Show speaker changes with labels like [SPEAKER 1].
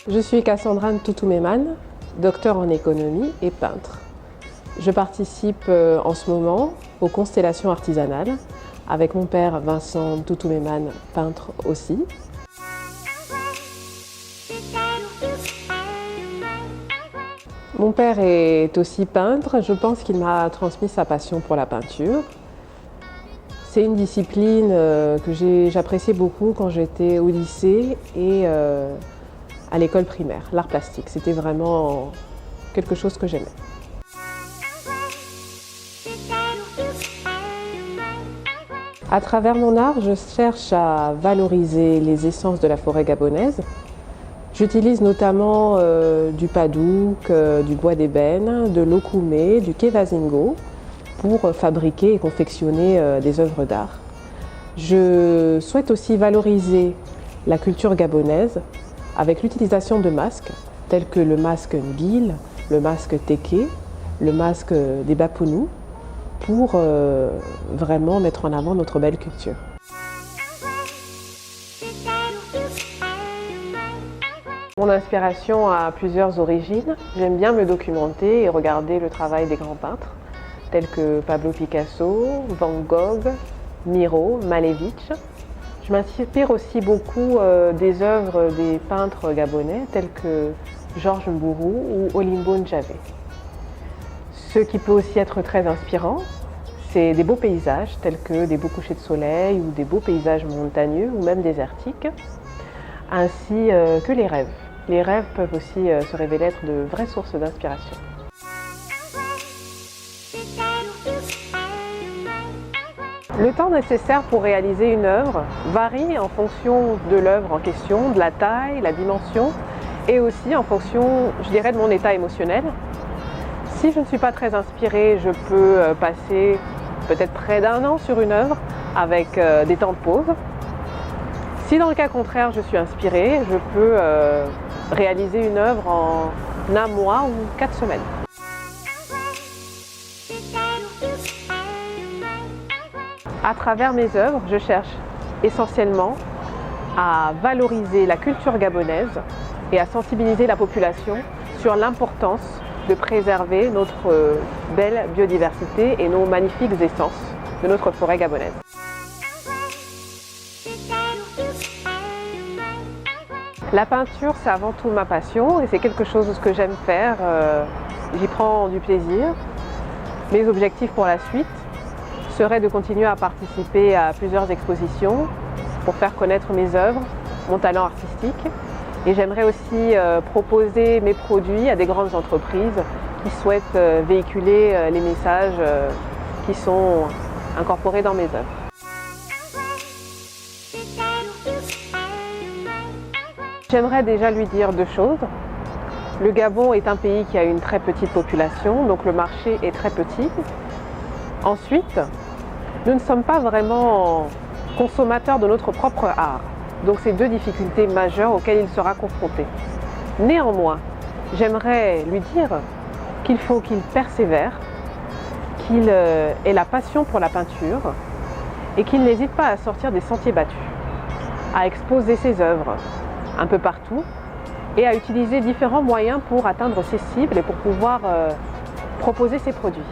[SPEAKER 1] Je suis Cassandra Ntoutou-Memane, docteur en économie et peintre. Je participe en ce moment aux constellations artisanales avec mon père Vincent Ntoutou-Memane, peintre aussi. Mon père est aussi peintre, je pense qu'il m'a transmis sa passion pour la peinture. C'est une discipline que j'appréciais beaucoup quand j'étais au lycée et à l'école primaire, l'art plastique. C'était vraiment quelque chose que j'aimais. À travers mon art, je cherche à valoriser les essences de la forêt gabonaise. J'utilise notamment du padouk, du bois d'ébène, de l'okoumé, du kevazingo pour fabriquer et confectionner des œuvres d'art. Je souhaite aussi valoriser la culture gabonaise avec l'utilisation de masques tels que le masque Ngil, le masque Téké, le masque des Bapounous pour vraiment mettre en avant notre belle culture. Mon inspiration a plusieurs origines. J'aime bien me documenter et regarder le travail des grands peintres tels que Pablo Picasso, Van Gogh, Miro, Malevich. Je m'inspire aussi beaucoup des œuvres des peintres gabonais tels que Georges Mbourou ou Olimbo Ndjavé. Ce qui peut aussi être très inspirant, c'est des beaux paysages tels que des beaux couchers de soleil ou des beaux paysages montagneux ou même désertiques, ainsi que les rêves. Les rêves peuvent aussi se révéler être de vraies sources d'inspiration. Le temps nécessaire pour réaliser une œuvre varie en fonction de l'œuvre en question, de la taille, la dimension et aussi en fonction, je dirais, de mon état émotionnel. Si je ne suis pas très inspirée, je peux passer peut-être près d'un an sur une œuvre avec des temps de pause. Si dans le cas contraire, je suis inspirée, je peux réaliser une œuvre en un mois ou 4 semaines. À travers mes œuvres, je cherche essentiellement à valoriser la culture gabonaise et à sensibiliser la population sur l'importance de préserver notre belle biodiversité et nos magnifiques essences de notre forêt gabonaise. La peinture, c'est avant tout ma passion et c'est quelque chose que j'aime faire. J'y prends du plaisir. Mes objectifs pour la suite seraient de continuer à participer à plusieurs expositions pour faire connaître mes œuvres, mon talent artistique. Et j'aimerais aussi proposer mes produits à des grandes entreprises qui souhaitent véhiculer les messages qui sont incorporés dans mes œuvres. J'aimerais déjà lui dire deux choses. Le Gabon est un pays qui a une très petite population, donc le marché est très petit. Ensuite, nous ne sommes pas vraiment consommateurs de notre propre art. Donc c'est deux difficultés majeures auxquelles il sera confronté. Néanmoins, j'aimerais lui dire qu'il faut qu'il persévère, qu'il ait la passion pour la peinture et qu'il n'hésite pas à sortir des sentiers battus, à exposer ses œuvres un peu partout et à utiliser différents moyens pour atteindre ses cibles et pour pouvoir proposer ses produits.